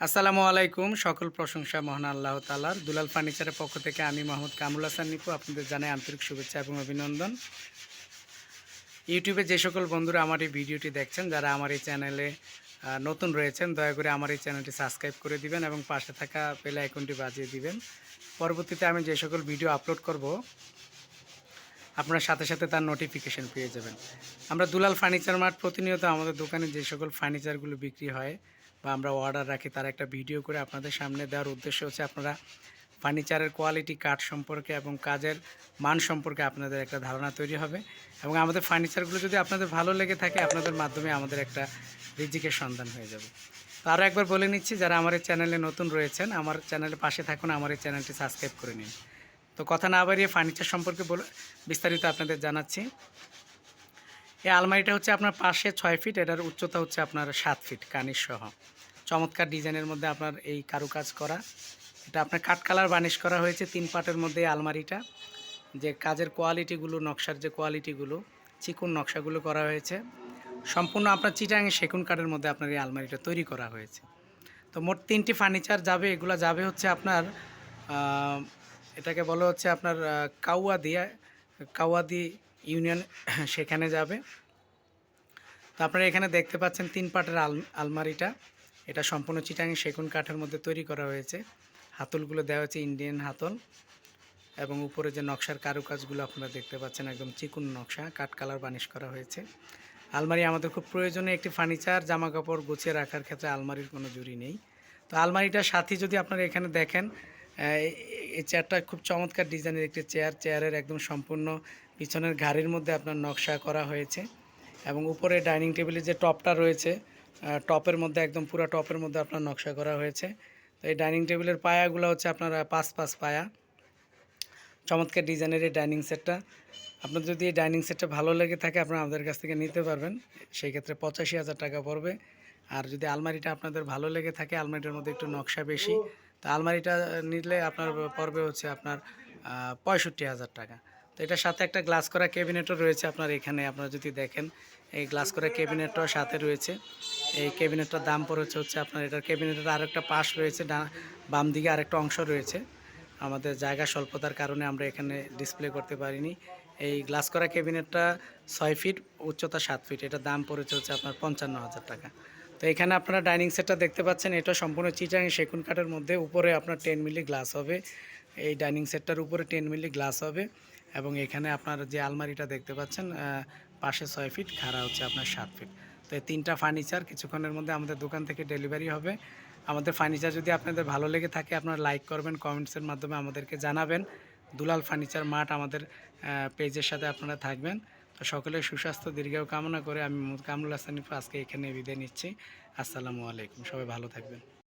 আসসালামু আলাইকুম। সকল প্রশংসা মহান আল্লাহ তাআলার। দুলাল ফার্নিচারের পক্ষ থেকে আমি মোহাম্মদ কামরুল হাসান নিপু আপনাদের জানাই আন্তরিক শুভেচ্ছা এবং অভিনন্দন। ইউটিউবে যে সকল বন্ধুরা আমার এই ভিডিওটি দেখছেন, যারা আমার এই চ্যানেলে নতুন রয়েছেন, দয়া করে আমার এই চ্যানেলটি সাবস্ক্রাইব করে দিবেন এবং পাশে থাকা বেল আইকনটি বাজিয়ে দিবেন। পরবর্তীতে আমি যে সকল ভিডিও আপলোড করব, আপনার সাথে সাথে তার নোটিফিকেশন পেয়ে যাবেন। আমরা দুলাল ফার্নিচার মার্ট প্রতিনিয়ত আমাদের দোকানে যে সকল ফার্নিচারগুলো বিক্রি হয় বা আমরা অর্ডার রাখি, তার একটা ভিডিও করে আপনাদের সামনে দেওয়ার উদ্দেশ্য হচ্ছে আপনারা ফার্নিচারের কোয়ালিটি, কাঠ সম্পর্কে এবং কাজের মান সম্পর্কে আপনাদের একটা ধারণা তৈরি হবে এবং আমাদের ফার্নিচারগুলো যদি আপনাদের ভালো লেগে থাকে, আপনাদের মাধ্যমে আমাদের একটা রিজিকের সন্ধান হয়ে যাবে। তো আরও একবার বলে নিচ্ছি, যারা আমার এই চ্যানেলে নতুন রয়েছেন, আমার চ্যানেলের পাশে থাকুন, আমার এই চ্যানেলটি সাবস্ক্রাইব করে নিন। তো কথা না বাড়িয়ে ফার্নিচার সম্পর্কে বিস্তারিত আপনাদের জানাচ্ছি। এই আলমারিটা হচ্ছে আপনার পাশে 6 ফিট, এটার উচ্চতা হচ্ছে আপনার 7 ফিট কানিশ সহ। চমৎকার ডিজাইনের মধ্যে আপনার এই কারুকাজ করা, এটা আপনার কাঠ কালার বানিশ করা হয়েছে 3 পার্টের মধ্যে। এই আলমারিটা যে কাজের কোয়ালিটিগুলো, নকশার যে কোয়ালিটিগুলো, চিকন নকশাগুলো করা হয়েছে সম্পূর্ণ আপনার চিটাঙে সেগুন কাঠের মধ্যে আপনার এই আলমারিটা তৈরি করা হয়েছে। তো মোট 3টি ফার্নিচার যাবে, এগুলো যাবে হচ্ছে আপনার এটাকে বলা হচ্ছে আপনার কাউয়াদি ইউনিয়ন, সেখানে যাবে। তো আপনারা এখানে দেখতে পাচ্ছেন 3 পার্টের আলমারিটা, এটা সম্পূর্ণ চিটাঙে সেগুন কাঠের মধ্যে তৈরি করা হয়েছে। হাতলগুলো দেওয়া হয়েছে ইন্ডিয়ান হাতল এবং উপরে যে নকশার কারুকাজগুলো আপনারা দেখতে পাচ্ছেন একদম চিকন নকশা, কাঠ কালার বানিশ করা হয়েছে। আলমারি আমাদের খুব প্রয়োজনীয় একটি ফার্নিচার। জামা কাপড় গুছিয়ে রাখার ক্ষেত্রে আলমারির কোনো জুড়ি নেই। তো আলমারিটার সাথে যদি আপনারা এখানে দেখেন, এই চেয়ারটা খুব চমৎকার ডিজাইনের একটি চেয়ার। চেয়ারের একদম সম্পূর্ণ পিছনের ঘাড়ির মধ্যে আপনার নকশা করা হয়েছে এবং উপরে ডাইনিং টেবিলের যে টপটা রয়েছে, টপের মধ্যে একদম পুরো টপের মধ্যে আপনার নকশা করা হয়েছে। তো এই ডাইনিং টেবিলের পায়াগুলো হচ্ছে আপনার 5 পায়া। চমৎকার ডিজাইনের এই ডাইনিং সেটটা, আপনার যদি এই ডাইনিং সেটটা ভালো লেগে থাকে আপনারা আমাদের কাছ থেকে নিতে পারবেন। সেই ক্ষেত্রে 85,000 টাকা পড়বে। আর যদি আলমারিটা আপনাদের ভালো লেগে থাকে, আলমারিটার মধ্যে একটু নকশা বেশি, তো আলমারিটা নিলে আপনার পড়বে হচ্ছে আপনার 65,000 টাকা। তো এটার সাথে একটা গ্লাস করা ক্যাবিনেটও রয়েছে আপনার এখানে। আপনারা যদি দেখেন, এই গ্লাস করা ক্যাবিনেটটাও সাথে রয়েছে। এই ক্যাবিনেটটার দাম পড়েছে হচ্ছে আপনার, এটার ক্যাবিনেটের আরেকটা পাশ রয়েছে, বাম দিকে আরেকটা অংশ রয়েছে। আমাদের জায়গা স্বল্পতার কারণে আমরা এখানে ডিসপ্লে করতে পারিনি। এই গ্লাস করা ক্যাবিনেটটা 6 ফিট, উচ্চতা 7 ফিট, এটার দাম পড়েছে হচ্ছে আপনার 55,000 টাকা। তো এখানে আপনারা ডাইনিং সেটটা দেখতে পাচ্ছেন, এটা সম্পূর্ণ চিটাং সেগুন কাঠের মধ্যে। উপরে আপনার 10 মিলি গ্লাস হবে, এই ডাইনিং সেটটার উপরে 10 মিলি গ্লাস হবে এবং এখানে আপনার যে আলমারিটা দেখতে পাচ্ছেন, পাশে 6 ফিট, খাড়া হচ্ছে আপনার 7 ফিট। তো এই 3টা ফার্নিচার কিছুক্ষণের মধ্যে আমাদের দোকান থেকে ডেলিভারি হবে। আমাদের ফার্নিচার যদি আপনাদের ভালো লেগে থাকে, আপনারা লাইক করবেন, কমেন্টসের মাধ্যমে আমাদেরকে জানাবেন। দুলাল ফার্নিচার মার্ট আমাদের পেজের সাথে আপনারা থাকবেন। তো সকলের সুস্বাস্থ্য দীর্ঘায়ু কামনা করে আমি কামরুল হাসান নিপু আজকে এখানে বিদায় নিচ্ছি। আসসালামু আলাইকুম, সবাই ভালো থাকবেন।